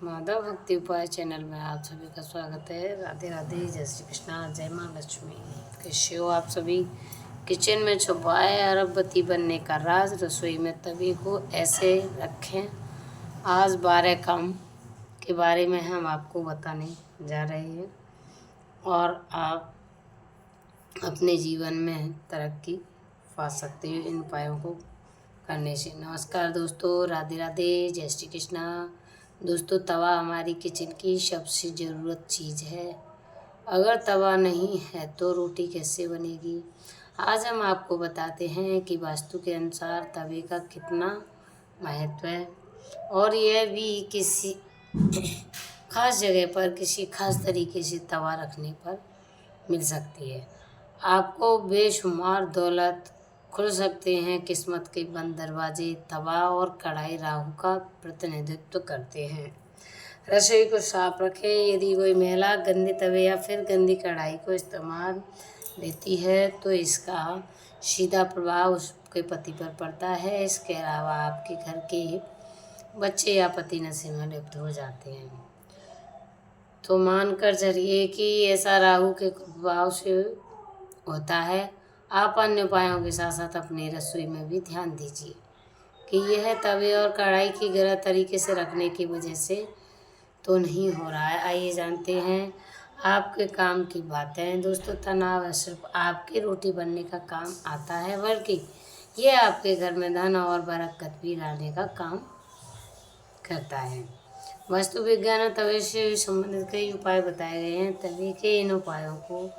माधव भक्ति उपाय चैनल में आप सभी का स्वागत है। राधे राधे, जय श्री कृष्णा, जय माँ लक्ष्मी। कैसे हो आप सभी। किचन में छुपा है अरबपति बनने का राज। रसोई में तवी को ऐसे रखें। आज 12 काम के बारे में हम आपको बताने जा रहे हैं और आप अपने जीवन में तरक्की पा सकते हो इन उपायों को करने से। नमस्कार दोस्तों, राधे राधे, जय श्री कृष्णा। दोस्तों, तवा हमारी किचन की सबसे ज़रूरत चीज़ है। अगर तवा नहीं है तो रोटी कैसे बनेगी। आज हम आपको बताते हैं कि वास्तु के अनुसार तवे का कितना महत्व है और यह भी किसी खास जगह पर किसी खास तरीके से तवा रखने पर मिल सकती है। आपको बेशुमार दौलत खुल सकते हैं। किस्मत के बंद दरवाजे। तवा और कढ़ाई राहु का प्रतिनिधित्व करते हैं। रसोई को साफ रखें। यदि कोई महिला गंदे तवे या फिर गंदी कढ़ाई को इस्तेमाल देती है तो इसका सीधा प्रभाव उसके पति पर पड़ता है। इसके अलावा आपके घर के बच्चे या पति नशे में लिप्त हो जाते हैं। तो मानकर चलिए कि ऐसा राहु के प्रभाव से होता है। आप अन्य उपायों के साथ साथ अपनी रसोई में भी ध्यान दीजिए कि यह तवे और कढ़ाई की गलत तरीके से रखने की वजह से तो नहीं हो रहा है। आइए जानते हैं आपके काम की बातें। दोस्तों, तनाव सिर्फ आपकी रोटी बनने का काम आता है, बल्कि यह आपके घर में धन और बरकत भी लाने का काम करता है। वास्तु विज्ञान और तवे से संबंधित कई उपाय बताए गए हैं। तवे के इन उपायों को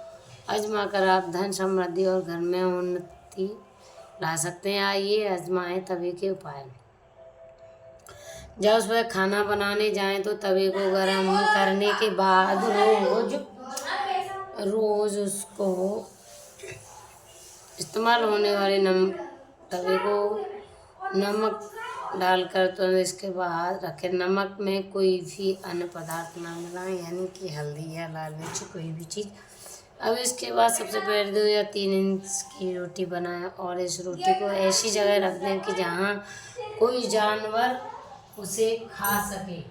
आजमा कर आप धन, समृद्धि और घर में उन्नति ला सकते हैं। आइए आजमाएं तवे के उपाय। जब सुबह खाना बनाने जाएं तो तवे को गर्म करने के बाद रोज उसको इस्तेमाल होने वाले तवे को नमक डालकर तो इसके बाद रखें। नमक में कोई भी अन्य पदार्थ ना मिलाएं, यानी कि हल्दी या लाल मिर्च, कोई भी चीज़। अब इसके बाद सबसे पहले 2 या 3 इंच की रोटी बनाएं और इस रोटी को ऐसी जगह रख दें कि जहां कोई जानवर उसे खा सके।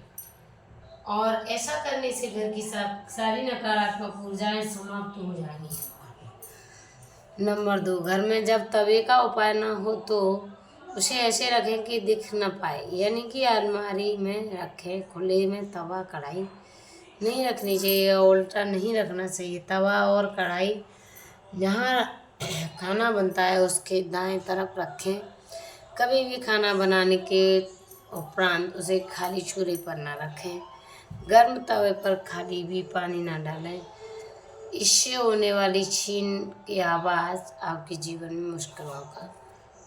और ऐसा करने से घर की सारी नकारात्मक ऊर्जाएं समाप्त हो जाएंगी। नंबर 2, घर में जब तवे का उपाय ना हो तो उसे ऐसे रखें कि दिख न पाए, यानी कि अलमारी में रखें। खुले में तवा कढ़ाई नहीं रखनी चाहिए, उल्टा नहीं रखना चाहिए। तवा और कढ़ाई जहाँ खाना बनता है उसके दाएं तरफ रखें। कभी भी खाना बनाने के उपरांत उसे खाली चूल्हे पर ना रखें। गर्म तवे पर खाली भी पानी ना डालें। इससे होने वाली छीन की आवाज़ आपके जीवन में मुश्किलों का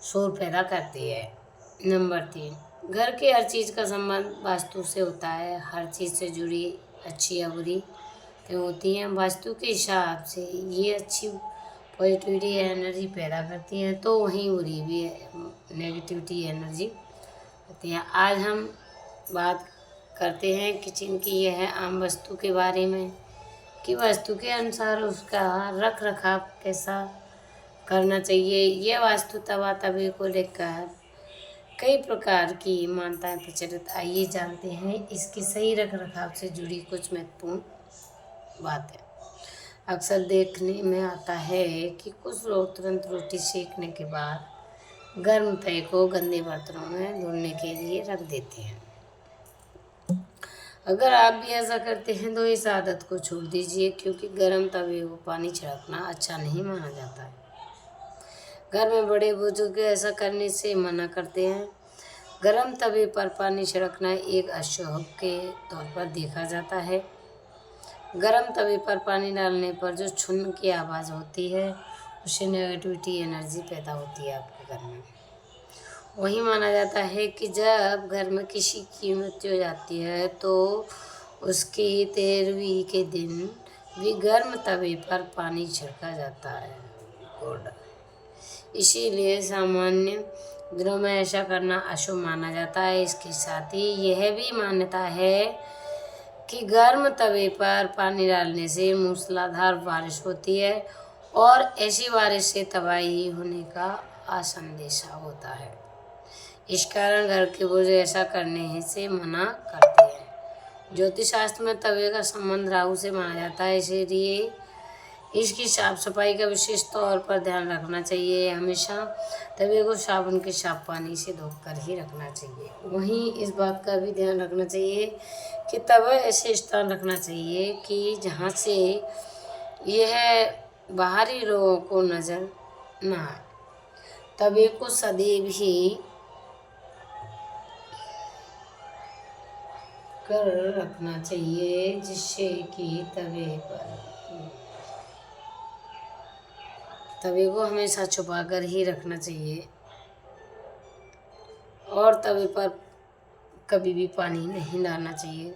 शोर पैदा करती है। नंबर 3, घर की हर चीज़ का संबंध वास्तु से होता है। हर चीज़ से जुड़ी अच्छी या बुरी होती हैं। वास्तु के हिसाब से ये अच्छी पॉजिटिविटी एनर्जी पैदा करती हैं तो वहीं बुरी भी नेगेटिविटी एनर्जी होती है। आज हम बात करते हैं किचन की यह आम वस्तु के बारे में कि वास्तु के अनुसार उसका रख रखाव कैसा करना चाहिए। यह वास्तु तवा तवे को लेकर कई प्रकार की मान्यताएं प्रचलित। आइए जानते हैं इसके सही रख रखाव से जुड़ी कुछ महत्वपूर्ण बातें। अक्सर देखने में आता है कि कुछ लोग तुरंत रोटी सेकने के बाद गर्म तवे को गंदे बर्तनों में धुलने के लिए रख देते हैं। अगर आप भी ऐसा करते हैं तो इस आदत को छोड़ दीजिए, क्योंकि गर्म तवे को पानी छिड़कना अच्छा नहीं माना जाता है। घर में बड़े बुजुर्ग ऐसा करने से मना करते हैं। गर्म तवे पर पानी छिड़कना एक अशुभ के तौर पर देखा जाता है। गर्म तवे पर पानी डालने पर जो छुन्न की आवाज़ होती है उससे नेगेटिविटी एनर्जी पैदा होती है आपके घर में। वही माना जाता है कि जब घर में किसी की मृत्यु हो जाती है तो उसकी 13वीं के दिन भी गर्म तवे पर पानी छिड़का जाता है। इसीलिए सामान्य दिनों में ऐसा करना अशुभ माना जाता है। इसके साथ ही यह भी मान्यता है कि गर्म तवे पर पानी डालने से मूसलाधार बारिश होती है और ऐसी बारिश से तबाही होने का आसंदेशा होता है। इस कारण घर के बुजुर्ग ऐसा करने से मना करते हैं। ज्योतिष शास्त्र में तवे का संबंध राहु से माना जाता है, इसलिए इसकी साफ सफाई का विशेष तौर पर ध्यान रखना चाहिए। हमेशा तवे को साबुन के साफ पानी से धोकर ही रखना चाहिए। वहीं इस बात का भी ध्यान रखना चाहिए कि तवा ऐसे स्थान रखना चाहिए कि जहाँ से यह बाहरी लोगों को नजर न आए। तवे को सदैव ही कर रखना चाहिए, जिससे कि तवे को हमेशा छुपा कर ही रखना चाहिए और तवे पर कभी भी पानी नहीं डालना चाहिए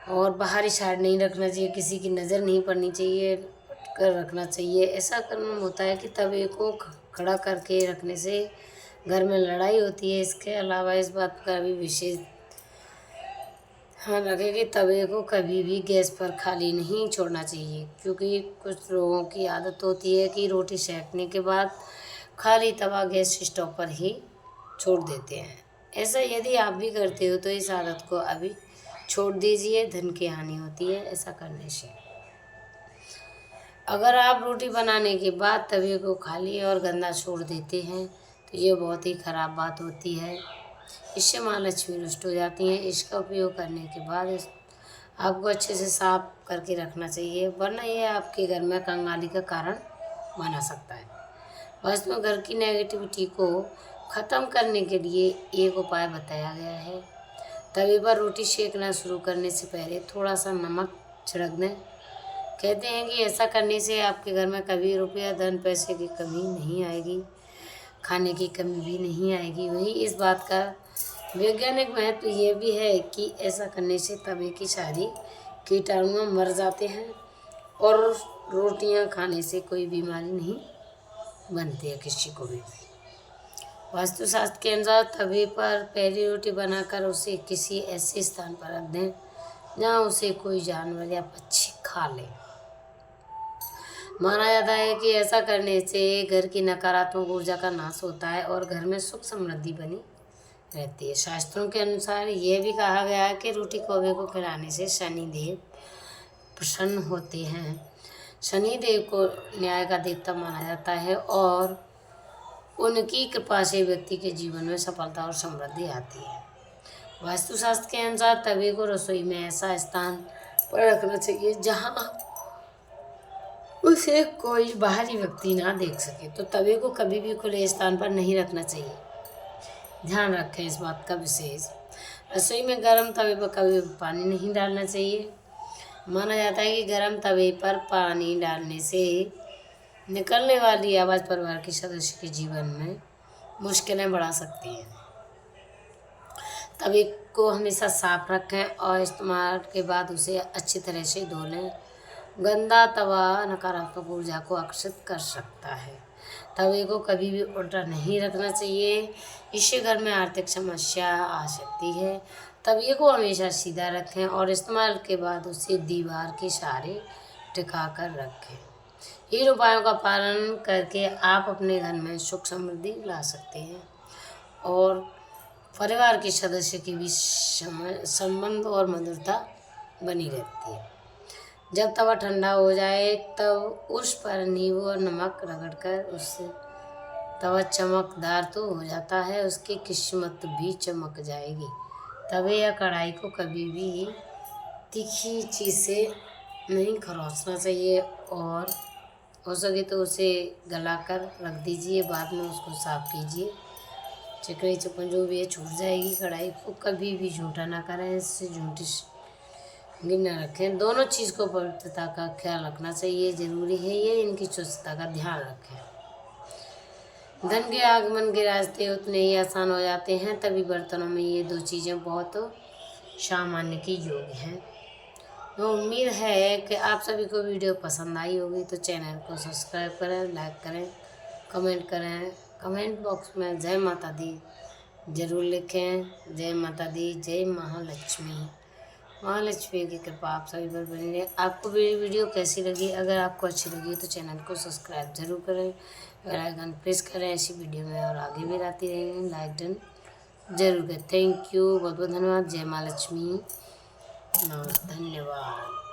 और बाहरी साइड नहीं रखना चाहिए, किसी की नज़र नहीं पड़नी चाहिए, कर रखना चाहिए। ऐसा करना होता है कि तवे को खड़ा करके रखने से घर में लड़ाई होती है। इसके अलावा इस बात का भी विशेष ध्यान रखें कि तवे को कभी भी गैस पर खाली नहीं छोड़ना चाहिए, क्योंकि कुछ लोगों की आदत होती है कि रोटी सेकने के बाद खाली तवा गैस स्टोव पर ही छोड़ देते हैं। ऐसा यदि आप भी करते हो तो इस आदत को अभी छोड़ दीजिए, धन की हानि होती है ऐसा करने से। अगर आप रोटी बनाने के बाद तवे को खाली और गंदा छोड़ देते हैं तो ये बहुत ही खराब बात होती है। इससे माँ लक्ष्मी नष्ट हो जाती हैं। इसका उपयोग करने के बाद आपको अच्छे से साफ करके रखना चाहिए, वरना यह आपके घर में कंगाली का कारण बना सकता है। वास्तव में घर की नेगेटिविटी को ख़त्म करने के लिए एक उपाय बताया गया है। तवे पर रोटी सेकना शुरू करने से पहले थोड़ा सा नमक छिड़क दें। कहते हैं कि ऐसा करने से आपके घर में कभी रुपया धन पैसे की कमी नहीं आएगी, खाने की कमी भी नहीं आएगी। वहीं इस बात का वैज्ञानिक महत्व ये भी है कि ऐसा करने से तवे की सारी कीटाणु मर जाते हैं और रोटियां खाने से कोई बीमारी नहीं बनती है किसी को भी। वास्तुशास्त्र के अनुसार तवे पर पहली रोटी बनाकर उसे किसी ऐसे स्थान पर रख दें जहाँ उसे कोई जानवर या पक्षी खा ले। माना जाता है कि ऐसा करने से घर की नकारात्मक ऊर्जा का नाश होता है और घर में सुख समृद्धि बनी रहती है। शास्त्रों के अनुसार यह भी कहा गया है कि रोटी कौवे को खिलाने से शनिदेव प्रसन्न होते हैं। शनिदेव को न्याय का देवता माना जाता है और उनकी कृपा से व्यक्ति के जीवन में सफलता और समृद्धि आती है। वास्तुशास्त्र के अनुसार तवे को रसोई में ऐसा स्थान पर रखना चाहिए जहाँ उसे कोई बाहरी व्यक्ति ना देख सके। तो तवे को कभी भी खुले स्थान पर नहीं रखना चाहिए, ध्यान रखें इस बात का विशेष। रसोई में गर्म तवे पर कभी पानी नहीं डालना चाहिए। माना जाता है कि गर्म तवे पर पानी डालने से निकलने वाली आवाज़ परिवार के सदस्य के जीवन में मुश्किलें बढ़ा सकती हैं। तवे को हमेशा साफ रखें और इस्तेमाल के बाद उसे अच्छी तरह से धो लें। गंदा तवा नकारात्मक ऊर्जा को आकर्षित कर सकता है। तवे को कभी भी उल्टा नहीं रखना चाहिए, इससे घर में आर्थिक समस्या आ सकती है। तवे को हमेशा सीधा रखें और इस्तेमाल के बाद उसे दीवार के सहारे टिका कर रखें। इन उपायों का पालन करके आप अपने घर में सुख समृद्धि ला सकते हैं और परिवार के सदस्य के बीच संबंध और मधुरता बनी रहती है। जब तवा ठंडा हो जाए तब उस पर नींबू और नमक रगड़कर उससे तवा चमकदार तो हो जाता है, उसकी किस्मत भी चमक जाएगी। तवे या कढ़ाई को कभी भी तीखी चीज़ से नहीं खरोंचना चाहिए और हो सके तो उसे गलाकर रख दीजिए, बाद में उसको साफ कीजिए। चिकनी चुपन जो भी है छूट जाएगी। कढ़ाई को कभी भी झूठा ना करें, इससे झूठी गिन न रखें। दोनों चीज़ को पवित्रता का ख्याल रखना चाहिए, ज़रूरी है ये इनकी स्वच्छता का ध्यान रखें। धन के आगमन के रास्ते उतने ही आसान हो जाते हैं, तभी बर्तनों में ये दो चीज़ें बहुत सामान्य की योग्य हैं। तो उम्मीद है कि आप सभी को वीडियो पसंद आई होगी, तो चैनल को सब्सक्राइब करें, लाइक करें, कमेंट करें। कमेंट बॉक्स में जय माता दी जरूर लिखें। जय माता दी, जय महालक्ष्मी। महालक्ष्मी की कृपा आप सभी पर बनी रहे। आपको मेरी वीडियो कैसी लगी? अगर आपको अच्छी लगी तो चैनल को सब्सक्राइब जरूर करें, बेल आइकन प्रेस करें ऐसी वीडियो में और आगे भी लाती रहेंगे। लाइक डन जरूर करें। थैंक यू, बहुत बहुत धन्यवाद। जय महालक्ष्मी। धन्यवाद।